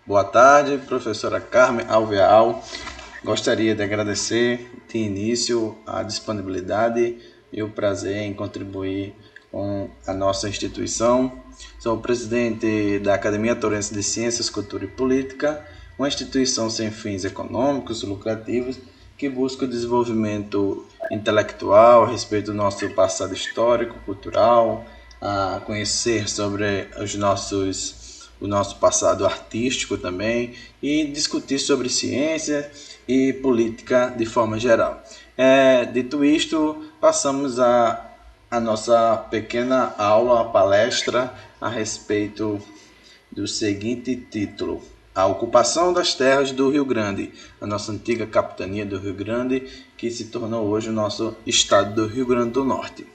Boa tarde, professora Carmen Alvear. Gostaria de agradecer de início a disponibilidade e o prazer em contribuir com a nossa instituição. Sou o presidente da Academia Tourense de Ciências, Cultura e Política, uma instituição sem fins econômicos lucrativos que busca o desenvolvimento intelectual a respeito do nosso passado histórico, cultural, a conhecer sobre o nosso passado artístico também e discutir sobre ciência e política de forma geral. Dito isto, passamos a nossa pequena aula, a palestra a respeito do seguinte título: A ocupação das terras do Rio Grande, a nossa antiga capitania do Rio Grande, que se tornou hoje o nosso estado do Rio Grande do Norte.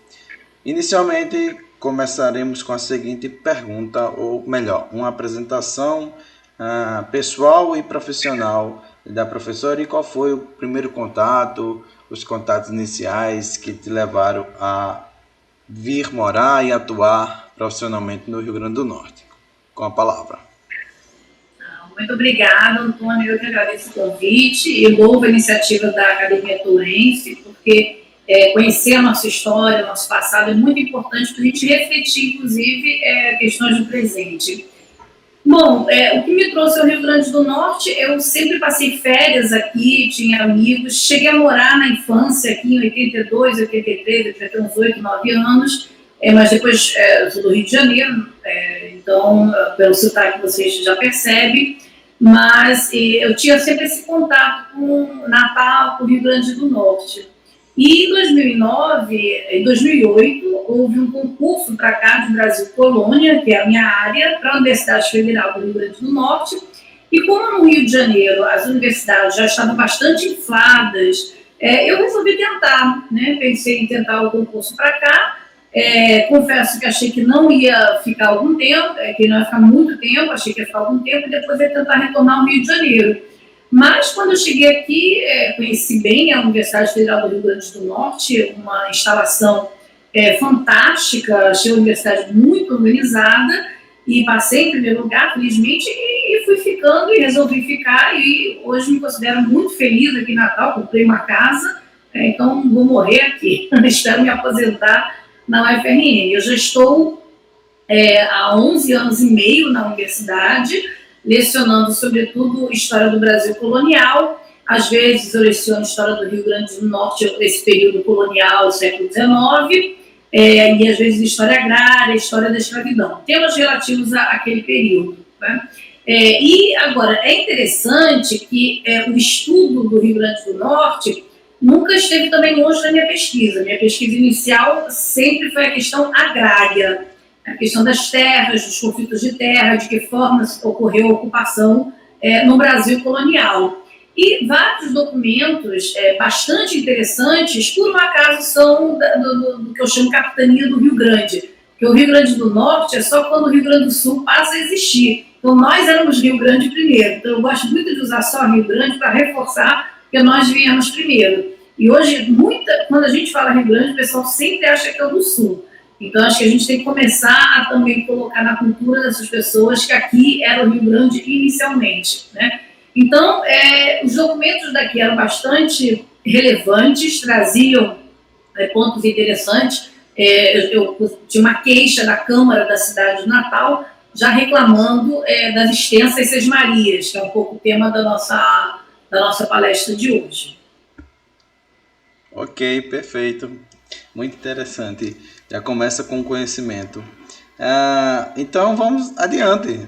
Inicialmente, começaremos com a seguinte pergunta, ou melhor, uma apresentação pessoal e profissional da professora. E qual foi o primeiro contato, os contatos iniciais que te levaram a vir morar e atuar profissionalmente no Rio Grande do Norte? Com a palavra. Muito obrigada, Antônio. Eu que agradeço o convite e louvo a iniciativa da Academia Tourense, porque conhecer a nossa história, o nosso passado é muito importante para a gente refletir, inclusive, questões do presente. Bom, o que me trouxe ao Rio Grande do Norte, eu sempre passei férias aqui, tinha amigos, cheguei a morar na infância aqui em 82, 83, eu tinha uns 8, 9 anos, mas depois eu sou do Rio de Janeiro, então, pelo sotaque vocês já percebem, mas eu tinha sempre esse contato com Natal, com o Rio Grande do Norte. E em 2008, houve um concurso para cá de Brasil Colônia, que é a minha área, para a Universidade Federal do Rio Grande do Norte. E como no Rio de Janeiro as universidades já estavam bastante infladas, eu resolvi tentar, né? Pensei em tentar o concurso para cá. Confesso que achei que não ia ficar algum tempo, que não ia ficar muito tempo, achei que ia ficar algum tempo, e depois ia tentar retornar ao Rio de Janeiro. Mas, quando eu cheguei aqui, conheci bem a Universidade Federal do Rio Grande do Norte, uma instalação fantástica, achei a universidade muito organizada, e passei em primeiro lugar, felizmente, e fui ficando e resolvi ficar, e hoje me considero muito feliz aqui em Natal, comprei uma casa, então vou morrer aqui, espero me aposentar na UFRN. Eu já estou há 11 anos e meio na universidade, lecionando, sobretudo, História do Brasil colonial. Às vezes eu leciono História do Rio Grande do Norte, esse período colonial, século XIX, e às vezes História Agrária, História da Escravidão. Temas relativos àquele período. Né? E, agora, é interessante que o estudo do Rio Grande do Norte nunca esteve também longe da minha pesquisa. Minha pesquisa inicial sempre foi a questão agrária, a questão das terras, dos conflitos de terra, de que forma ocorreu a ocupação no Brasil colonial. E vários documentos bastante interessantes, por um acaso, são do que eu chamo Capitania do Rio Grande, porque o Rio Grande do Norte é só quando o Rio Grande do Sul passa a existir. Então, nós éramos Rio Grande primeiro. Então, eu gosto muito de usar só Rio Grande para reforçar que nós viemos primeiro. E hoje, quando a gente fala Rio Grande, o pessoal sempre acha que é o do Sul. Então, acho que a gente tem que começar a também colocar na cultura dessas pessoas que aqui era o Rio Grande inicialmente. Né? Então, os documentos daqui eram bastante relevantes, traziam pontos interessantes. Eu tinha uma queixa da Câmara da cidade de Natal, já reclamando das extensas sesmarias, que é um pouco o tema da nossa palestra de hoje. Ok, perfeito. Muito interessante. Já começa com conhecimento. Então vamos adiante.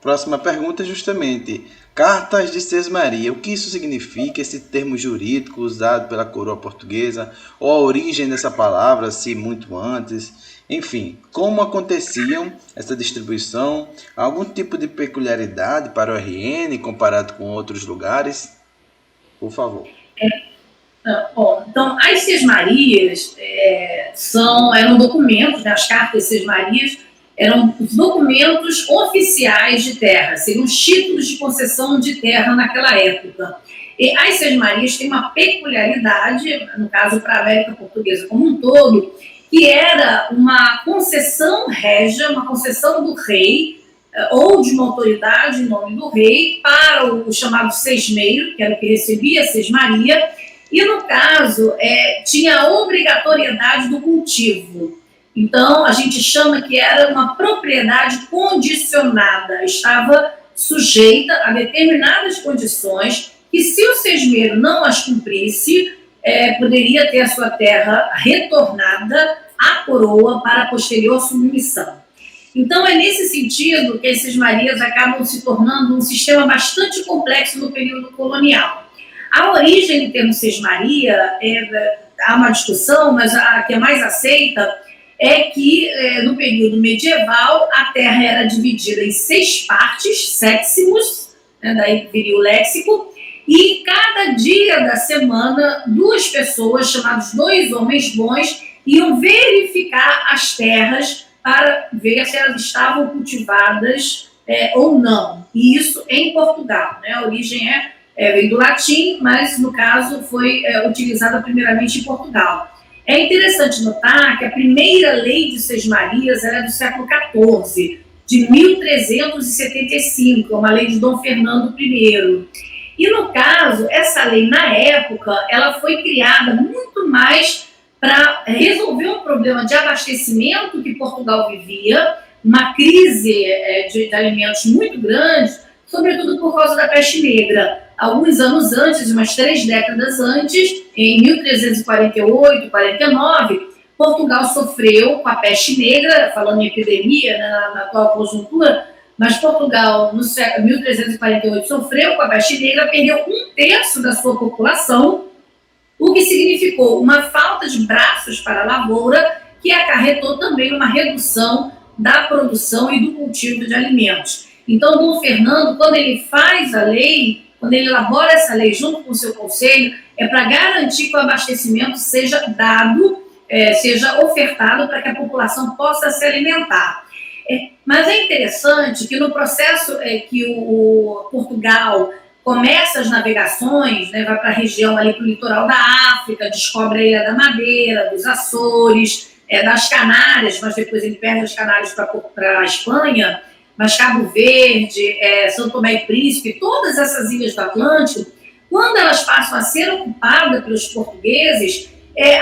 Próxima pergunta é justamente Cartas de Sesmaria. O que isso significa, esse termo jurídico usado pela coroa portuguesa, ou a origem dessa palavra, se muito antes? Enfim, como aconteciam essa distribuição? Algum tipo de peculiaridade para o RN comparado com outros lugares? Por favor. Bom, então, as sesmarias eram documentos, né, as cartas sesmarias eram os documentos oficiais de terra, seriam os títulos de concessão de terra naquela época. E as sesmarias têm uma peculiaridade, no caso para a América Portuguesa como um todo, que era uma concessão régia, uma concessão do rei, ou de uma autoridade em nome do rei para o chamado sesmeiro, que era o que recebia a sesmaria, e no caso tinha a obrigatoriedade do cultivo. Então a gente chama que era uma propriedade condicionada, estava sujeita a determinadas condições que, se o sesmeiro não as cumprisse, poderia ter a sua terra retornada à coroa para a posterior submissão. Então, é nesse sentido que as sesmarias acabam se tornando um sistema bastante complexo no período colonial. A origem do termo sesmaria, há uma discussão, mas a que é mais aceita é que, no período medieval, a terra era dividida em 6 partes, séximos, daí viria o léxico, e cada dia da semana, 2 pessoas, chamadas 2 homens bons, iam verificar as terras para ver se elas estavam cultivadas ou não. E isso em Portugal. Né? A origem vem do latim, mas no caso foi utilizada primeiramente em Portugal. É interessante notar que a primeira lei de sesmarias era do século XIV, de 1375, uma lei de Dom Fernando I. E no caso, essa lei na época, ela foi criada muito mais para resolver um problema de abastecimento que Portugal vivia, uma crise de alimentos muito grande, sobretudo por causa da peste negra. Alguns anos antes, umas 3 décadas antes, em 1348, 49, Portugal sofreu com a peste negra, falando em epidemia, né, na atual conjuntura, mas Portugal, no século 1348, sofreu com a peste negra, perdeu 1/3 da sua população, o que significou uma falta de braços para a lavoura, que acarretou também uma redução da produção e do cultivo de alimentos. Então, Dom Fernando, quando ele faz a lei, quando ele elabora essa lei junto com o seu conselho, é para garantir que o abastecimento seja dado, seja ofertado para que a população possa se alimentar. Mas é interessante que no processo que o Portugal começa as navegações, né, vai para a região ali, para o litoral da África, descobre a Ilha da Madeira, dos Açores, das Canárias, mas depois ele perde as Canárias para a Espanha, mas Cabo Verde, São Tomé e Príncipe, todas essas ilhas do Atlântico, quando elas passam a ser ocupadas pelos portugueses,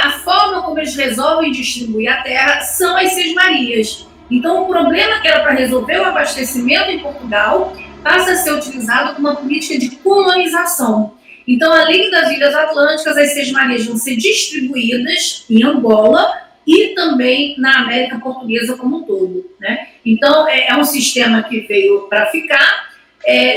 a forma como eles resolvem distribuir a terra são as sesmarias. Então, o problema que era para resolver o abastecimento em Portugal passa a ser utilizado como uma política de colonização. Então, além das ilhas atlânticas, as sesmarias vão ser distribuídas em Angola e também na América Portuguesa como um todo. Né? Então, é um sistema que veio para ficar.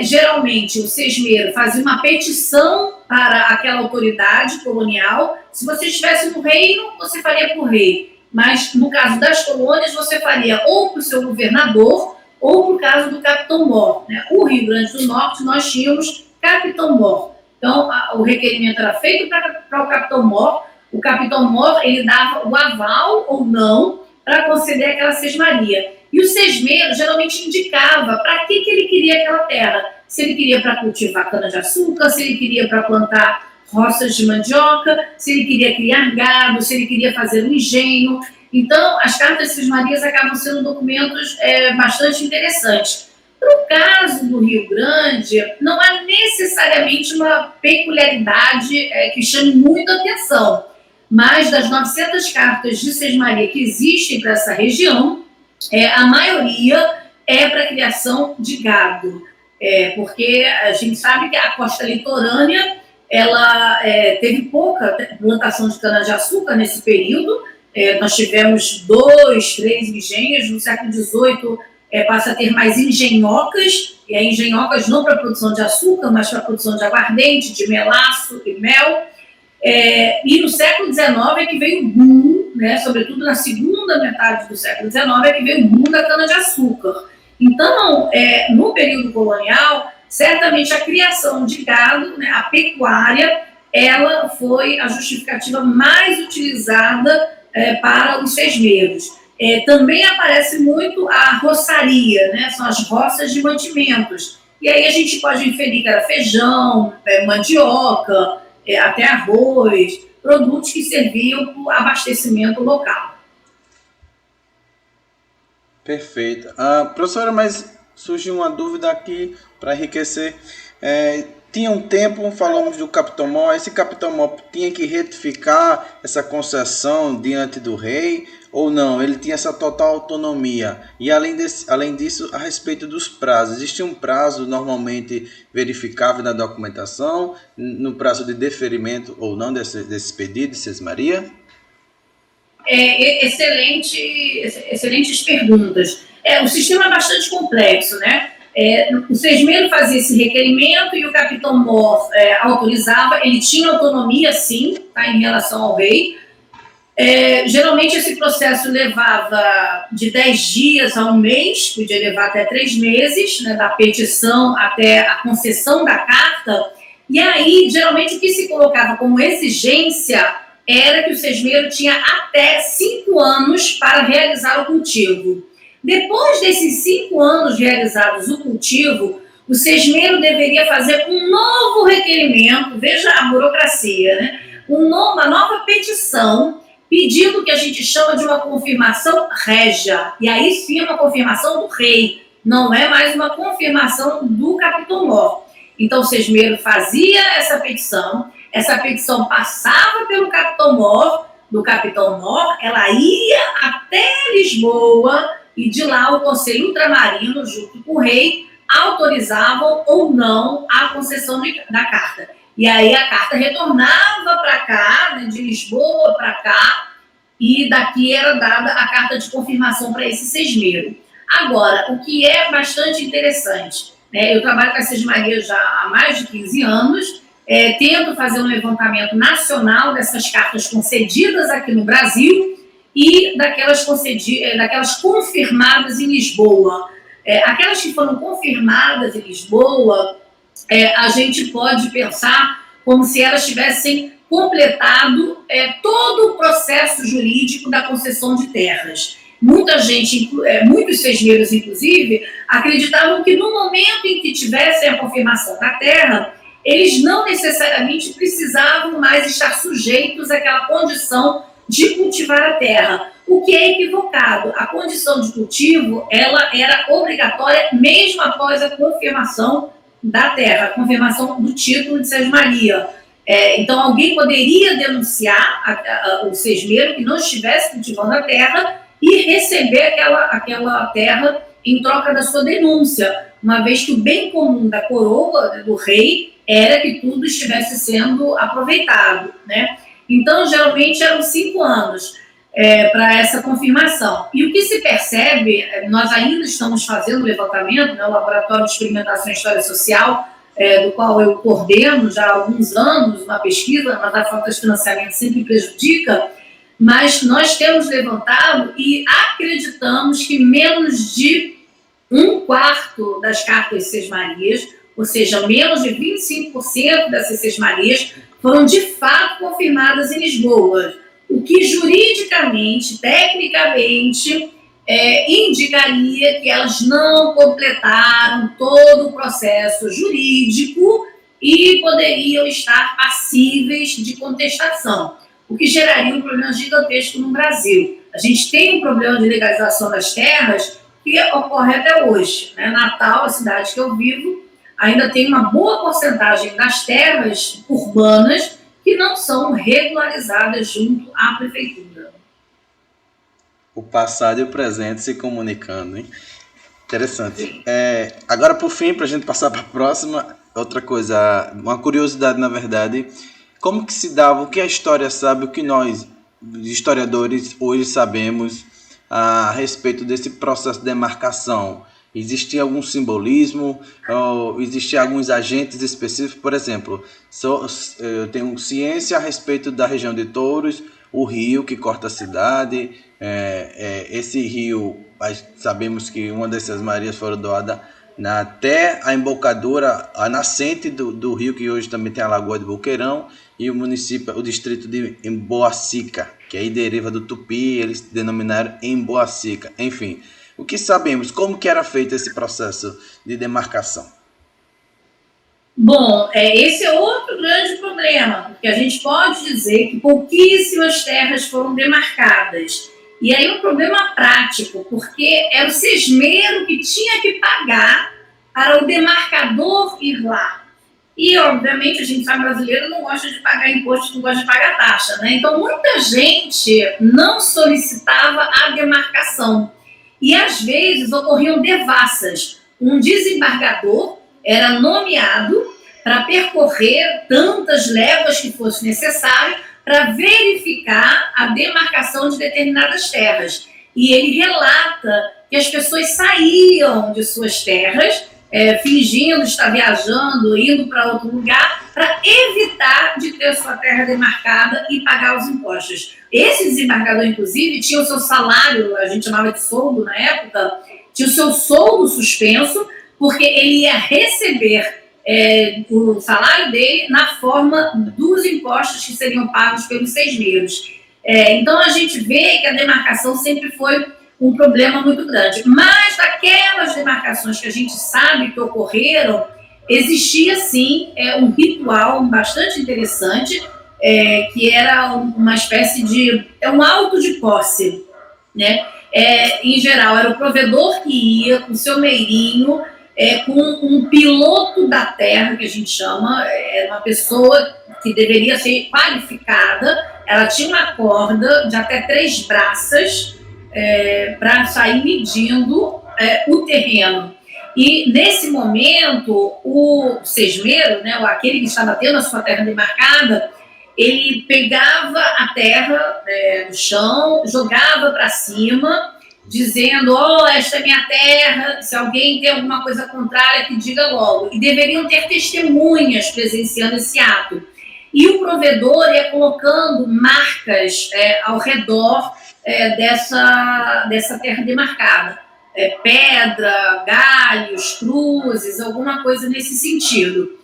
Geralmente, o sesmeiro fazia uma petição para aquela autoridade colonial. Se você estivesse no reino, você faria para o rei. Mas, no caso das colônias, você faria ou para o seu governador ou para o caso do Capitão-Mor. Né? O Rio Grande do Norte, nós tínhamos Capitão-Mor. Então, o requerimento era feito para o Capitão-Mor. O Capitão-Mor, ele dava o aval ou não para conceder aquela sesmaria. E o sesmeiro geralmente indicava para que ele queria aquela terra. Se ele queria para cultivar cana-de-açúcar, se ele queria para plantar roças de mandioca, se ele queria criar gado, se ele queria fazer um engenho. Então, as cartas sesmarias acabam sendo documentos bastante interessantes. Para o caso do Rio Grande, não há necessariamente uma peculiaridade que chame muito a atenção, mas das 900 cartas de sesmaria que existem para essa região, a maioria é para a criação de gado, porque a gente sabe que a costa litorânea ela teve pouca plantação de cana-de-açúcar nesse período. Nós tivemos 2, 3 engenhos. No século XVIII passa a ter mais engenhocas, e aí engenhocas não para a produção de açúcar, mas para a produção de aguardente, de melaço e mel. E no século XIX é que veio o boom, né, sobretudo na segunda metade do século XIX, é que veio o boom da cana-de-açúcar. Então, no período colonial, certamente a criação de gado, né, a pecuária, ela foi a justificativa mais utilizada para os sesmeiros. Também aparece muito a roçaria, né, são as roças de mantimentos. E aí a gente pode inferir que era feijão, mandioca, até arroz, produtos que serviam para o abastecimento local. Perfeito. Professora, mas surgiu uma dúvida aqui para enriquecer. Tinha um tempo, falamos do Capitão Mor, esse Capitão Mor tinha que retificar essa concessão diante do rei ou não? Ele tinha essa total autonomia. E além disso, a respeito dos prazos, existe um prazo normalmente verificável na documentação, no prazo de deferimento ou não desse pedido de Sesmaria? Excelentes perguntas. O sistema é bastante complexo, né? O Sesmero fazia esse requerimento e o Capitão Mor autorizava. Ele tinha autonomia, sim, tá, em relação ao rei. Geralmente esse processo levava de 10 dias a um mês, podia levar até 3 meses, né, da petição até a concessão da carta. E aí, geralmente, o que se colocava como exigência era que o Sesmero tinha até 5 anos para realizar o cultivo. Depois desses 5 anos realizados o cultivo, o Sesmero deveria fazer um novo requerimento, veja a burocracia, né? Uma nova petição, pedindo o que a gente chama de uma confirmação régia. E aí sim uma confirmação do rei, não é mais uma confirmação do Capitão Mor. Então o Sesmero fazia essa petição passava pelo Capitão Mor, do Capitão Mor, ela ia até Lisboa, e de lá o Conselho Ultramarino, junto com o rei, autorizavam ou não a concessão da carta. E aí a carta retornava para cá, né, de Lisboa para cá, e daqui era dada a carta de confirmação para esse Sesmero. Agora, o que é bastante interessante, né, eu trabalho com a Sesmaria já há mais de 15 anos, tento fazer um levantamento nacional dessas cartas concedidas aqui no Brasil, e daquelas confirmadas em Lisboa. Aquelas que foram confirmadas em Lisboa, a gente pode pensar como se elas tivessem completado todo o processo jurídico da concessão de terras. Muita gente, muitos sesmeiros, inclusive, acreditavam que no momento em que tivessem a confirmação da terra, eles não necessariamente precisavam mais estar sujeitos àquela condição de cultivar a terra, o que é equivocado. A condição de cultivo, ela era obrigatória mesmo após a confirmação da terra, a confirmação do título de Sesmaria. Então, alguém poderia denunciar o sesmeiro que não estivesse cultivando a terra e receber aquela terra em troca da sua denúncia, uma vez que o bem comum da coroa, do rei, era que tudo estivesse sendo aproveitado, né? Então, geralmente, eram 5 anos para essa confirmação. E o que se percebe, nós ainda estamos fazendo o levantamento, né, o Laboratório de Experimentação em História Social, do qual eu coordeno já há alguns anos, uma pesquisa, mas a falta de financiamento sempre prejudica, mas nós temos levantado e acreditamos que menos de 1/4 das cartas Sesmarias, ou seja, menos de 25% dessas Sesmarias, foram de fato confirmadas em Lisboa, o que juridicamente, tecnicamente, indicaria que elas não completaram todo o processo jurídico e poderiam estar passíveis de contestação, o que geraria um problema gigantesco no Brasil. A gente tem um problema de legalização das terras que ocorre até hoje, né? Natal, a cidade que eu vivo, ainda tem uma boa porcentagem das terras urbanas que não são regularizadas junto à prefeitura. O passado e o presente se comunicando, hein? Interessante. Agora, por fim, para a gente passar para a próxima, outra coisa, uma curiosidade, na verdade, como que se dava, o que a história sabe, o que nós, historiadores, hoje sabemos a respeito desse processo de demarcação? Existia algum simbolismo? Ou existiam alguns agentes específicos? Por exemplo, eu tenho ciência a respeito da região de Touros, o rio que corta a cidade. Esse rio, sabemos que uma dessas marias foram doadas até a embocadura, a nascente do rio, que hoje também tem a Lagoa de Boqueirão, e o distrito de Emboacica, que aí deriva do tupi, eles denominaram Emboacica. Enfim, o que sabemos? Como que era feito esse processo de demarcação? Bom, esse é outro grande problema, porque a gente pode dizer que pouquíssimas terras foram demarcadas. E aí um problema prático, porque era o sesmeiro que tinha que pagar para o demarcador ir lá. E, obviamente, a gente sabe, brasileiro não gosta de pagar imposto, não gosta de pagar taxa, né? Então, muita gente não solicitava a demarcação. E, às vezes, ocorriam devassas. Um desembargador era nomeado para percorrer tantas léguas que fosse necessário para verificar a demarcação de determinadas terras. E ele relata que as pessoas saíam de suas terras fingindo estar viajando, indo para outro lugar, para evitar de ter sua terra demarcada e pagar os impostos. Esse desembargador, inclusive, tinha o seu salário, a gente chamava de soldo na época, tinha o seu soldo suspenso, porque ele ia receber o salário dele na forma dos impostos que seriam pagos pelos sesmeiros. Então, a gente vê que a demarcação sempre foi um problema muito grande. Mas daquelas demarcações que a gente sabe que ocorreram, existia sim um ritual bastante interessante, que era uma espécie de um auto de posse, né? Em geral, era o provedor que ia com o seu meirinho, com um piloto da terra, que a gente chama, uma pessoa que deveria ser qualificada, ela tinha uma corda de até 3 braças, para sair medindo o terreno. E, nesse momento, o sesmeiro, né, aquele que estava tendo a sua terra demarcada, ele pegava a terra do chão, jogava para cima, dizendo, esta é minha terra, se alguém tem alguma coisa contrária, que diga logo. E deveriam ter testemunhas presenciando esse ato. E o provedor ia colocando marcas ao redor dessa terra demarcada. Pedra, galhos, cruzes, alguma coisa nesse sentido.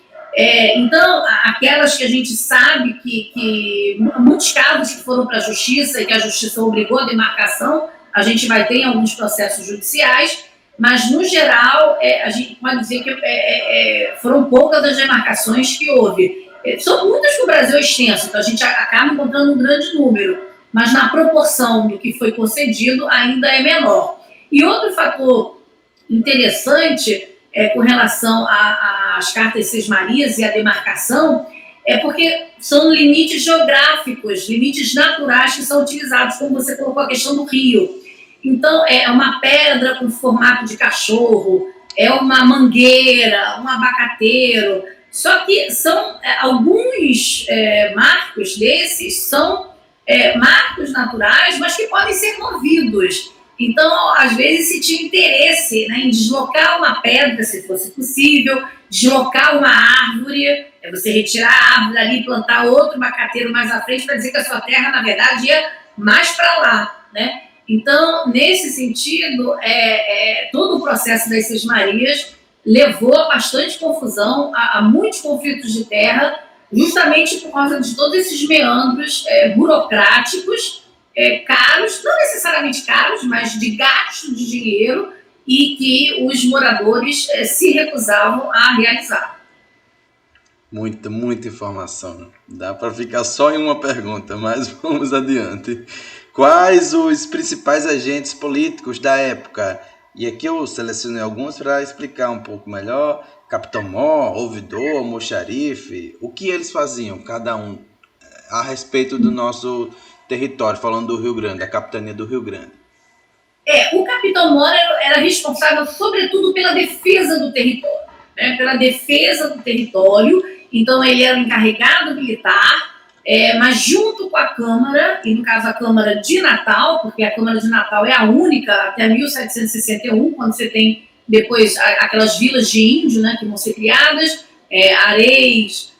Então, aquelas que a gente sabe que muitos casos que foram para a justiça e que a justiça obrigou a demarcação, a gente vai ter em alguns processos judiciais, mas, no geral, a gente pode dizer que foram poucas as demarcações que houve. São muitas que o Brasil é extenso, então a gente acaba encontrando um grande número, mas na proporção do que foi concedido ainda é menor. E outro fator interessante com relação às cartas sesmarias e à demarcação é porque são limites geográficos, limites naturais que são utilizados, como você colocou a questão do rio. Então, é uma pedra com formato de cachorro, é uma mangueira, um abacateiro. Só que são alguns marcos desses são marcos naturais, mas que podem ser movidos. Então, às vezes, se tinha interesse, né, em deslocar uma pedra, se fosse possível, deslocar uma árvore, você retirar a árvore ali e plantar outro abacateiro mais à frente para dizer que a sua terra, na verdade, ia mais para lá, né? Então, nesse sentido, todo o processo das sesmarias levou a bastante confusão, a muitos conflitos de terra, justamente por causa de todos esses meandros burocráticos, caros, não necessariamente caros, mas de gasto de dinheiro e que os moradores se recusavam a realizar. Muita informação. Dá para ficar só em uma pergunta, mas vamos adiante. Quais os principais agentes políticos da época? E aqui eu selecionei alguns para explicar um pouco melhor. Capitão Mor, ouvidor, almoxarife, o que eles faziam, cada um, a respeito do nosso território, falando do Rio Grande, da capitania do Rio Grande. O Capitão Mor era responsável, sobretudo, pela defesa do território, né? Pela defesa do território. Então, ele era o encarregado militar, mas junto com a Câmara, e no caso a Câmara de Natal, porque a Câmara de Natal é a única até 1761, quando você tem depois aquelas vilas de índio, né, que vão ser criadas, Areis,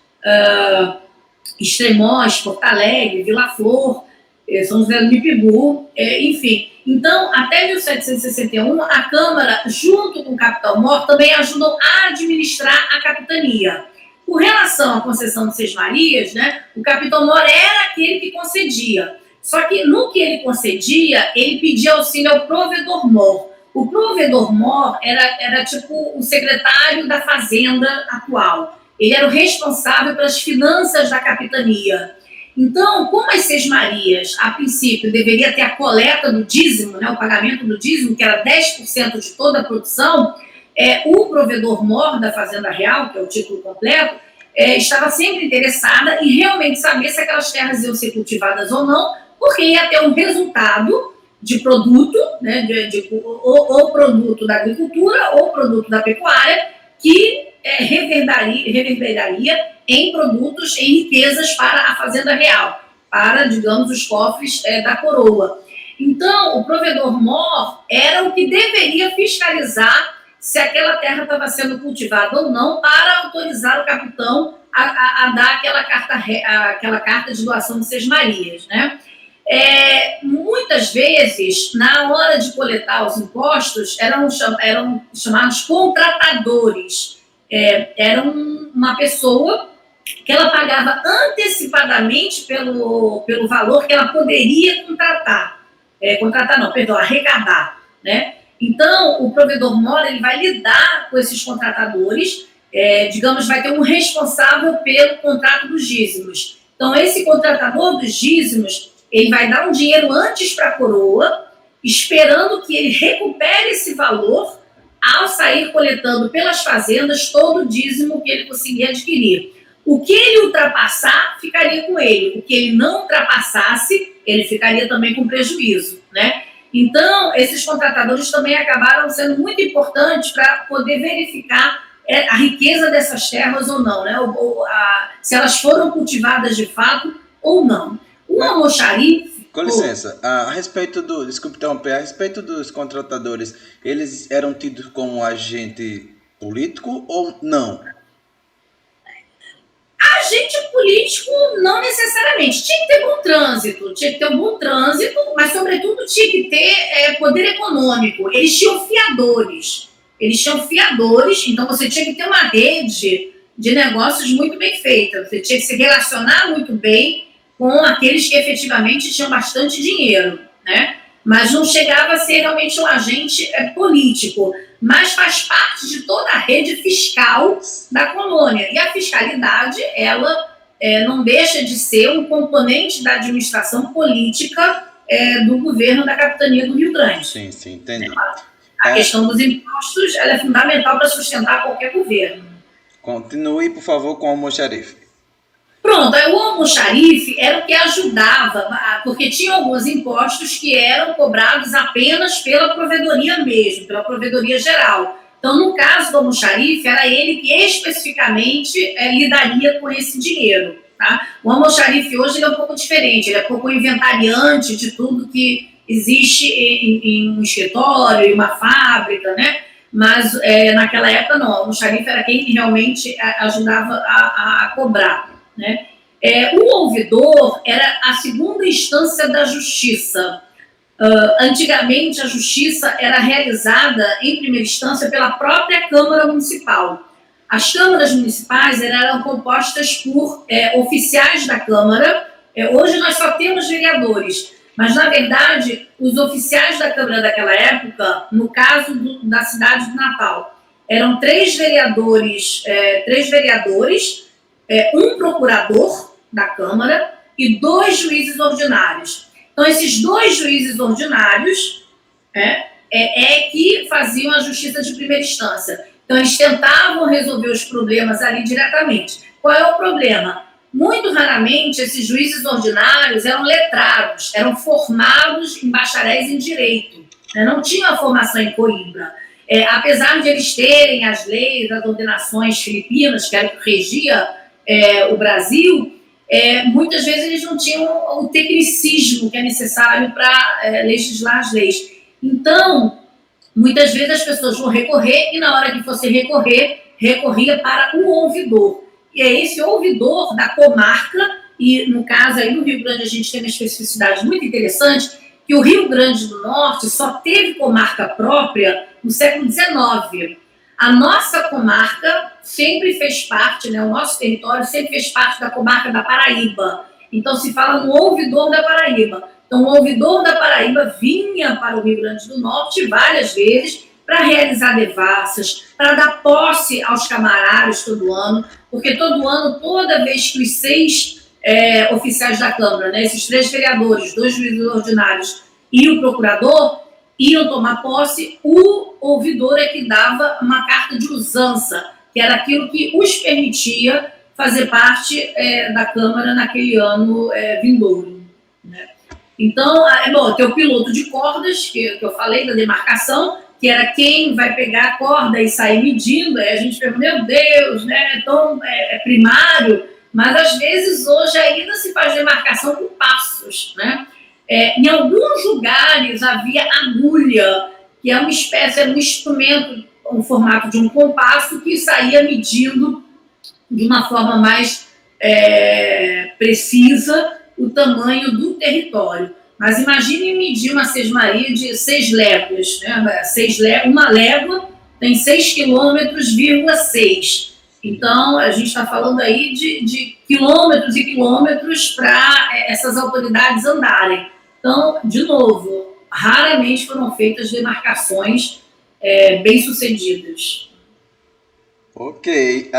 Extremóis, Porto Alegre, Vila Flor, São José do Mipibu, enfim. Então, até 1761, a Câmara, junto com o Capitão Mor, também ajudam a administrar a capitania. Com relação à concessão de sesmarias, né, o Capitão Mor era aquele que concedia. Só que no que ele concedia, ele pedia auxílio ao provedor Mor. O provedor Mor era tipo o secretário da Fazenda atual. Ele era o responsável pelas finanças da capitania. Então, como as Sesmarias, a princípio, deveria ter a coleta do dízimo, né, o pagamento do dízimo, que era 10% de toda a produção, o provedor-mor da Fazenda Real, que é o título completo, estava sempre interessada em realmente saber se aquelas terras iam ser cultivadas ou não, porque ia ter um resultado de produto, né, ou produto da agricultura ou produto da pecuária, que reverberaria em produtos, em riquezas para a Fazenda Real, para, digamos, os cofres da coroa. Então, o provedor-mor era o que deveria fiscalizar se aquela terra estava sendo cultivada ou não, para autorizar o capitão a dar aquela carta de doação de Sesmarias, né? Muitas vezes, na hora de coletar os impostos, eram chamados contratadores. Era uma pessoa que ela pagava antecipadamente pelo valor que ela poderia arrecadar, né? Então, o provedor-mor ele vai lidar com esses contratadores, digamos, vai ter um responsável pelo contrato dos dízimos. Então, esse contratador dos dízimos, ele vai dar um dinheiro antes para a coroa, esperando que ele recupere esse valor ao sair coletando pelas fazendas todo o dízimo que ele conseguir adquirir. O que ele ultrapassar, ficaria com ele. O que ele não ultrapassasse, ele ficaria também com prejuízo, né? Então, esses contratadores também acabaram sendo muito importantes para poder verificar a riqueza dessas terras ou não, né? Se elas foram cultivadas de fato ou não. O almoxarife... Com licença, a respeito desculpe interromper, a respeito dos contratadores, eles eram tidos como agente político ou não? Agente político, não necessariamente. Tinha que ter um bom trânsito, mas, sobretudo, tinha que ter poder econômico. Eles tinham fiadores, então você tinha que ter uma rede de negócios muito bem feita. Você tinha que se relacionar muito bem com aqueles que efetivamente tinham bastante dinheiro, né? Mas não chegava a ser realmente um agente político, mas faz parte de toda a rede fiscal da colônia. E a fiscalidade, ela não deixa de ser um componente da administração política do governo da capitania do Rio Grande. Sim, entendi. A questão dos impostos, ela é fundamental para sustentar qualquer governo. Continue, por favor, com o almoxarife. Pronto, o almoxarife era o que ajudava, porque tinha alguns impostos que eram cobrados apenas pela provedoria mesmo, pela provedoria geral. Então, no caso do almoxarife, era ele que especificamente lidaria com esse dinheiro. Tá? O almoxarife hoje ele é um pouco diferente, ele é um pouco inventariante de tudo que existe em um escritório, em uma fábrica, né? Mas naquela época não, o almoxarife era quem realmente ajudava a cobrar. Né? O ouvidor era a segunda instância da justiça. Antigamente, a justiça era realizada, em primeira instância, pela própria Câmara Municipal. As câmaras municipais eram compostas por oficiais da Câmara. Hoje nós só temos vereadores, mas, na verdade, os oficiais da Câmara daquela época, no caso da cidade de Natal, eram três vereadores, um procurador da Câmara e 2 juízes ordinários. Então, esses 2 juízes ordinários que faziam a justiça de primeira instância. Então, eles tentavam resolver os problemas ali diretamente. Qual é o problema? Muito raramente, esses juízes ordinários eram letrados, eram formados em bacharéis em direito, né? Não tinham a formação em Coimbra. Apesar de eles terem as leis, as ordenações filipinas, que era o que regia o Brasil, muitas vezes eles não tinham o tecnicismo que é necessário para legislar as leis. Então, muitas vezes as pessoas vão recorrer e, na hora que fosse recorria para o ouvidor. E é esse ouvidor da comarca, e no caso aí no Rio Grande a gente tem uma especificidade muito interessante, que o Rio Grande do Norte só teve comarca própria no século XIX. A nossa comarca sempre fez parte, né, o nosso território sempre fez parte da comarca da Paraíba. Então, se fala no ouvidor da Paraíba. Então, o ouvidor da Paraíba vinha para o Rio Grande do Norte várias vezes para realizar devassas, para dar posse aos camarários todo ano, porque todo ano, toda vez que os 6 oficiais da Câmara, né, esses 3 vereadores, 2 juízes ordinários e o procurador, iam tomar posse, o ouvidor é que dava uma carta de usança, que era aquilo que os permitia fazer parte da Câmara naquele ano vindouro. Né? Então, tem o piloto de cordas, que eu falei, da demarcação, que era quem vai pegar a corda e sair medindo. Aí a gente pergunta, meu Deus, né? Então é primário, mas às vezes hoje ainda se faz demarcação com passos, né? Em alguns lugares havia agulha, que é uma espécie, um instrumento, um formato de um compasso que saía medindo de uma forma mais precisa o tamanho do território. Mas imagine medir uma sesmaria de 6 léguas, né? Uma légua tem 6 quilômetros, 6. Então, a gente está falando aí de quilômetros e quilômetros para essas autoridades andarem. Então, de novo, raramente foram feitas demarcações bem-sucedidas. Ok.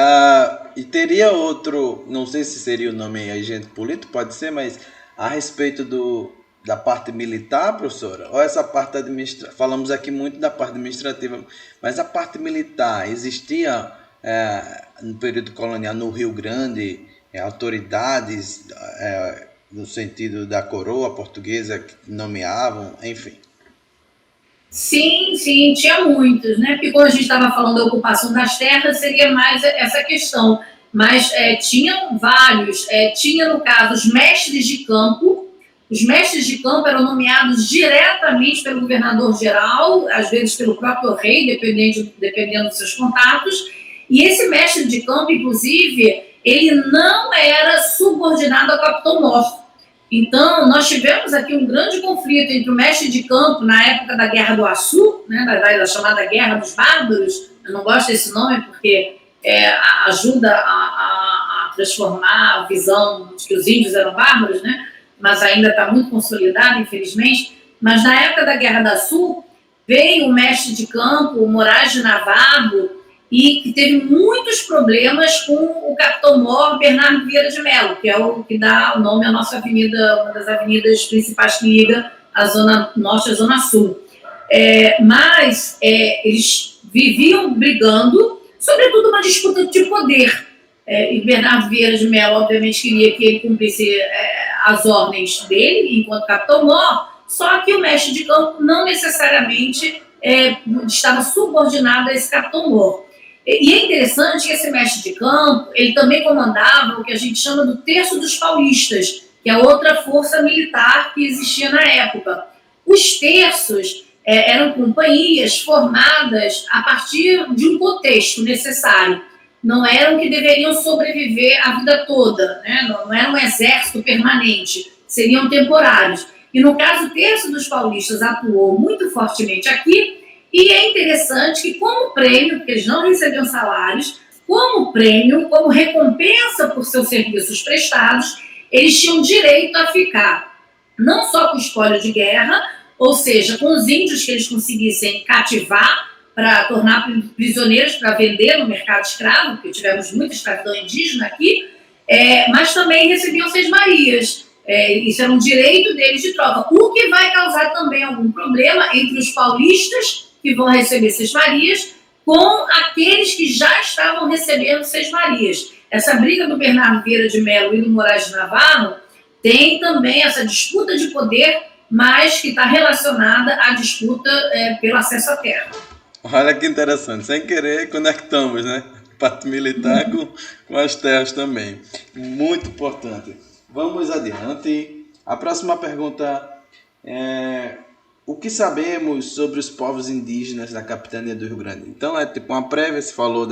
E teria outro, não sei se seria o nome agente político, pode ser, mas a respeito da parte militar, professora, ou essa parte administrativa? Falamos aqui muito da parte administrativa, mas a parte militar, existia no período colonial no Rio Grande autoridades no sentido da coroa portuguesa que nomeavam, enfim? Sim, tinha muitos, né? Porque quando a gente estava falando da ocupação das terras, seria mais essa questão. Mas tinham vários. Tinha, no caso, os mestres de campo. Os mestres de campo eram nomeados diretamente pelo governador-geral, às vezes pelo próprio rei, dependendo dos seus contatos. E esse mestre de campo, inclusive, ele não era subordinado ao capitão-mor. Então, nós tivemos aqui um grande conflito entre o mestre de campo, na época da Guerra do Açu, né, da chamada Guerra dos Bárbaros. Eu não gosto desse nome porque ajuda a transformar a visão de que os índios eram bárbaros, né? Mas ainda está muito consolidado, infelizmente. Mas na época da Guerra do Açu, veio o mestre de campo, o Moraes de Navarro, e que teve muitos problemas com o capitão-mor Bernardo Vieira de Mello, que é o que dá o nome à nossa avenida, uma das avenidas principais que liga a Zona Norte à Zona Sul. Mas eles viviam brigando, sobretudo uma disputa de poder. E Bernardo Vieira de Mello, obviamente, queria que ele cumprisse as ordens dele, enquanto capitão-mor, só que o mestre de campo não necessariamente estava subordinado a esse capitão-mor. E é interessante que esse mestre de campo, ele também comandava o que a gente chama do Terço dos Paulistas, que é outra força militar que existia na época. Os terços eram companhias formadas a partir de um contexto necessário. Não eram que deveriam sobreviver a vida toda, né? Não era um exército permanente, seriam temporários. E no caso, o Terço dos Paulistas atuou muito fortemente aqui. E é interessante que, como prêmio, porque eles não recebiam salários, como prêmio, como recompensa por seus serviços prestados, eles tinham direito a ficar não só com espólio de guerra, ou seja, com os índios que eles conseguissem cativar para tornar prisioneiros para vender no mercado escravo, porque tivemos muita escravidão indígena aqui, mas também recebiam sesmarias. Isso era um direito deles de troca, o que vai causar também algum problema entre os paulistas que vão receber sesmarias com aqueles que já estavam recebendo sesmarias. Essa briga do Bernardo Vieira de Mello e do Moraes de Navarro tem também essa disputa de poder, mas que está relacionada à disputa pelo acesso à terra. Olha que interessante, sem querer conectamos, né? Parte militar com as terras também. Muito importante. Vamos adiante. A próxima pergunta é: o que sabemos sobre os povos indígenas da capitania do Rio Grande? Então, é tipo uma prévia, se falou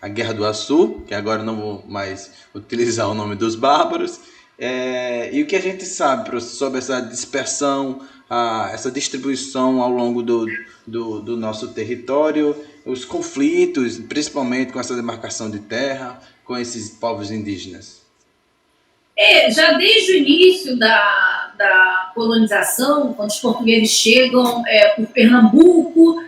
a Guerra do Açu, que agora não vou mais utilizar o nome dos bárbaros. E o que a gente sabe, professor, sobre essa dispersão, essa distribuição ao longo do nosso território, os conflitos, principalmente com essa demarcação de terra, com esses povos indígenas? Já desde o início da colonização, quando os portugueses chegam por Pernambuco,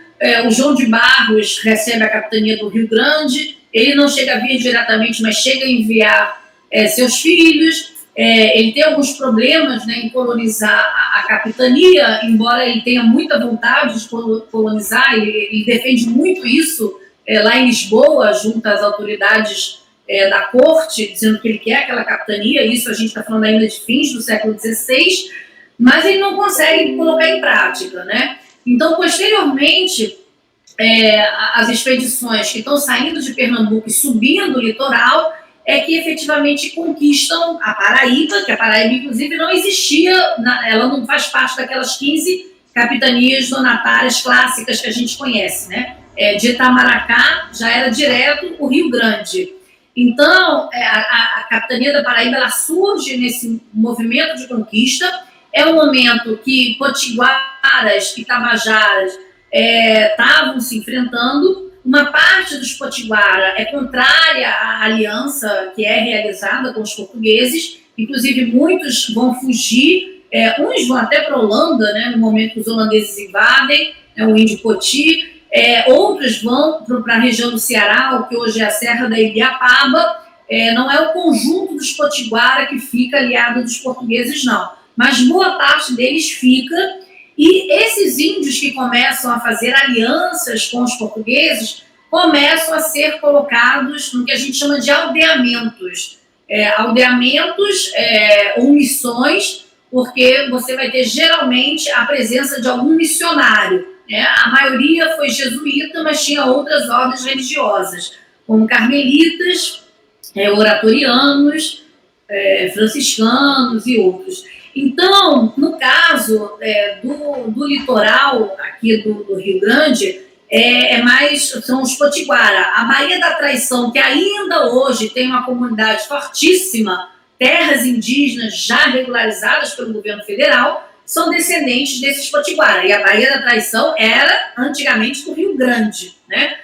o João de Barros recebe a capitania do Rio Grande, ele não chega a vir diretamente, mas chega a enviar seus filhos. Ele tem alguns problemas, né, em colonizar a capitania, embora ele tenha muita vontade de colonizar, ele defende muito isso lá em Lisboa, junto às autoridades da corte, dizendo que ele quer aquela capitania. Isso a gente está falando ainda de fins do século XVI, mas ele não consegue colocar em prática, né? Então, posteriormente, as expedições que estão saindo de Pernambuco e subindo o litoral é que efetivamente conquistam a Paraíba, que a Paraíba, inclusive, não existia, ela não faz parte daquelas 15 capitanias donatárias clássicas que a gente conhece, né? De Itamaracá já era direto o Rio Grande. Então, a capitania da Paraíba, ela surge nesse movimento de conquista. É um momento que potiguaras e tabajaras estavam se enfrentando. Uma parte dos potiguara é contrária à aliança que é realizada com os portugueses, inclusive muitos vão fugir, uns vão até para a Holanda, né, no momento que os holandeses invadem, o índio Poti, outros vão para a região do Ceará, o que hoje é a Serra da Ibiapaba. Não é o conjunto dos potiguara que fica aliado dos portugueses, não, mas boa parte deles fica. E esses índios que começam a fazer alianças com os portugueses começam a ser colocados no que a gente chama de aldeamentos. Aldeamentos ou missões, porque você vai ter geralmente a presença de algum missionário. A maioria foi jesuíta, mas tinha outras ordens religiosas, como carmelitas, oratorianos, franciscanos e outros. Então, no caso do litoral aqui do Rio Grande, são os potiguara. A Baía da Traição, que ainda hoje tem uma comunidade fortíssima, terras indígenas já regularizadas pelo governo federal, são descendentes desses potiguara. E a Baía da Traição era antigamente do Rio Grande, né?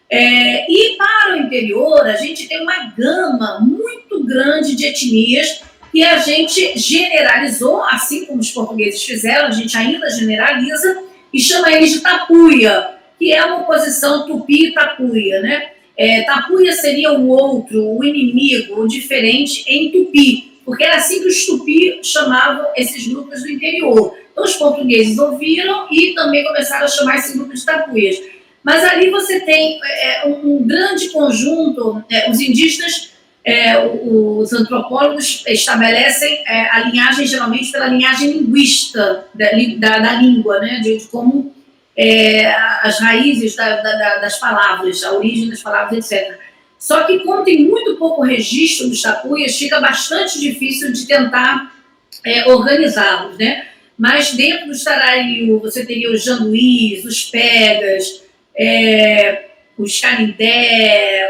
E para o interior, a gente tem uma gama muito grande de etnias que a gente generalizou, assim como os portugueses fizeram, a gente ainda generaliza, e chama eles de tapuia, que é uma oposição tupi e tapuia, né? Tapuia seria o outro, o inimigo, o diferente em tupi, porque era assim que os tupi chamavam esses grupos do interior. Então os portugueses ouviram e também começaram a chamar esse grupo de tapuias. Mas ali você tem um grande conjunto, os indígenas, os antropólogos estabelecem a linhagem geralmente pela linhagem linguística da língua, né, de como as raízes das palavras, a origem das palavras, etc. Só que como tem muito pouco registro dos tapuias, fica bastante difícil de tentar organizá-los, né? Mas dentro do Tarariu você teria os janduís, os pegas, os canindé,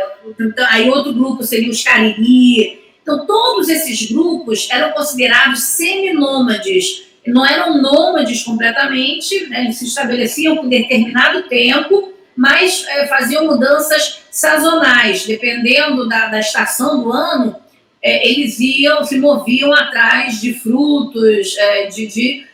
aí outro grupo seria os cariri. Então, todos esses grupos eram considerados seminômades. Não eram nômades completamente, né? Eles se estabeleciam por determinado tempo, mas faziam mudanças sazonais. Dependendo da estação do ano, eles se moviam atrás de frutos, de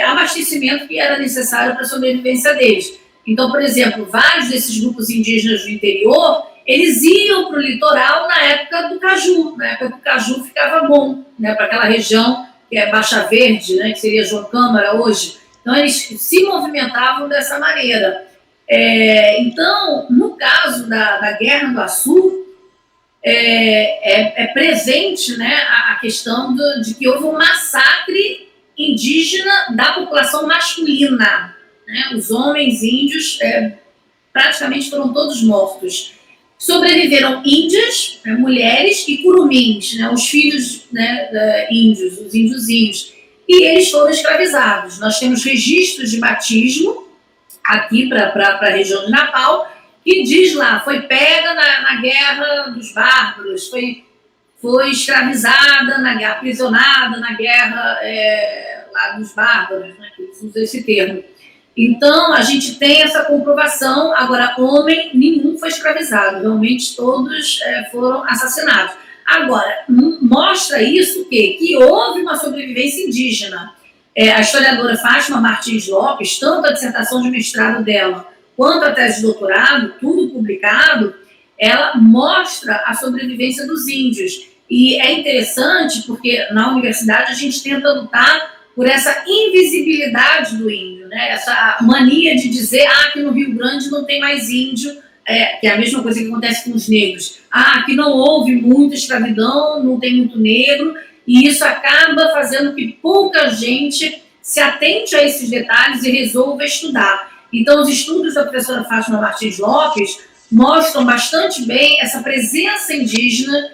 abastecimento que era necessário para a sobrevivência deles. Então, por exemplo, vários desses grupos indígenas do interior, eles iam para o litoral na época do caju, na época que o caju ficava bom, né, para aquela região que é Baixa Verde, né, que seria João Câmara hoje. Então, eles se movimentavam dessa maneira. Então, no caso da Guerra do Açu, presente, né, a questão de que houve um massacre indígena da população masculina. Né? Os homens índios praticamente foram todos mortos. Sobreviveram índias, mulheres e curumins, né? Os filhos, né, índios, os índiozinhos, e eles foram escravizados. Nós temos registros de batismo aqui para a região de Natal, que diz lá, foi pega na Guerra dos Bárbaros, foi escravizada, aprisionada na Guerra lá dos Bárbaros, né, que eles usam esse termo. Então, a gente tem essa comprovação. Agora, homem, nenhum foi escravizado, realmente todos foram assassinados. Agora, mostra isso que houve uma sobrevivência indígena. A historiadora Fátima Martins Lopes, tanto a dissertação de mestrado dela, quanto a tese de doutorado, tudo publicado, ela mostra a sobrevivência dos índios. E é interessante porque na universidade a gente tenta lutar por essa invisibilidade do índio, né? Essa mania de dizer que no Rio Grande não tem mais índio, que é a mesma coisa que acontece com os negros. Aqui não houve muita escravidão, não tem muito negro, e isso acaba fazendo que pouca gente se atente a esses detalhes e resolva estudar. Então, os estudos da professora Fátima Martins Lopes mostram bastante bem essa presença indígena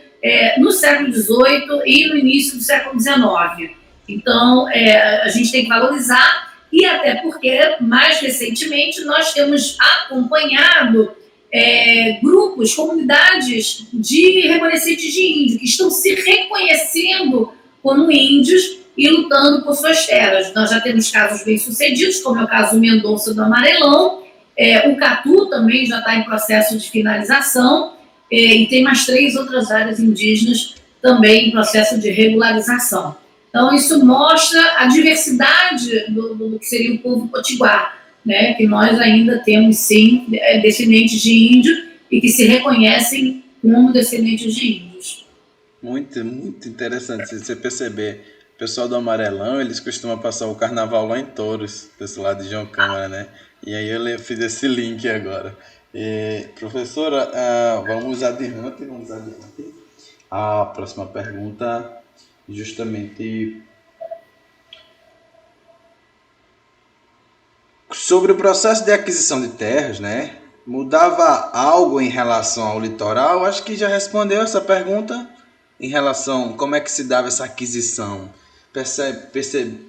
no século XVIII e no início do século XIX. Então, a gente tem que valorizar, e até porque, mais recentemente, nós temos acompanhado grupos, comunidades de remanescentes de índio, que estão se reconhecendo como índios e lutando por suas terras. Nós já temos casos bem-sucedidos, como é o caso do Mendonça do Amarelão, o Catu também já está em processo de finalização, e tem mais 3 outras áreas indígenas também em processo de regularização. Então, isso mostra a diversidade do que seria o povo potiguar, né? Que nós ainda temos, sim, descendentes de índio e que se reconhecem como descendentes de índios. Muito, muito interessante você perceber. O pessoal do Amarelão, eles costumam passar o carnaval lá em Touros, desse lado de João Câmara, né? E aí eu fiz esse link agora. Professora, vamos adiante. A próxima pergunta, justamente sobre o processo de aquisição de terras, né? Mudava algo em relação ao litoral? Acho que já respondeu essa pergunta em relação a como é que se dava essa aquisição.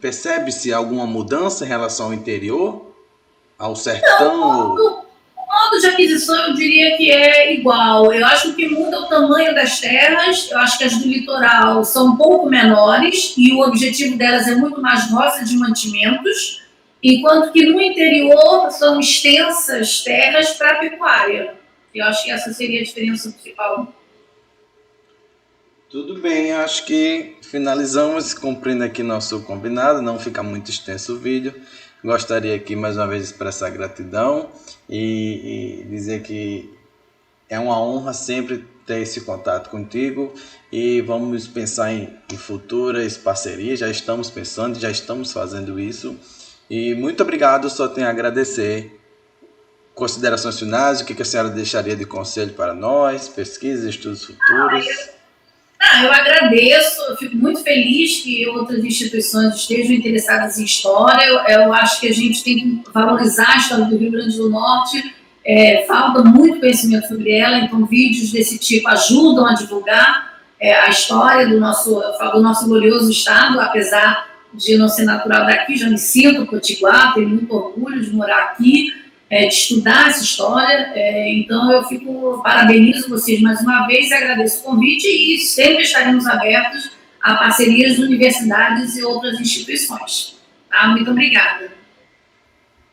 Percebe-se alguma mudança em relação ao interior? Ao sertão? Não, o modo de aquisição eu diria que é igual. Eu acho que muda o tamanho das terras, eu acho que as do litoral são um pouco menores e o objetivo delas é muito mais roça de mantimentos, enquanto que no interior são extensas terras para pecuária. Eu acho que essa seria a diferença principal. Tudo bem, acho que finalizamos cumprindo aqui nosso combinado, não fica muito extenso o vídeo. Gostaria aqui mais uma vez de expressar gratidão e dizer que é uma honra sempre ter esse contato contigo e vamos pensar em futuras parcerias, já estamos pensando, já estamos fazendo isso. E muito obrigado, só tenho a agradecer. Considerações finais, o que a senhora deixaria de conselho para nós, pesquisas, estudos futuros? Eu agradeço, eu fico muito feliz que outras instituições estejam interessadas em história. Eu acho que a gente tem que valorizar a história do Rio Grande do Norte, falta muito conhecimento sobre ela, então vídeos desse tipo ajudam a divulgar a história do nosso glorioso estado, apesar de não ser natural daqui, já me sinto potiguar, tenho muito orgulho de morar aqui, de estudar essa história, então eu parabenizo vocês mais uma vez, agradeço o convite e sempre estaremos abertos a parcerias de universidades e outras instituições. Tá? Muito obrigada.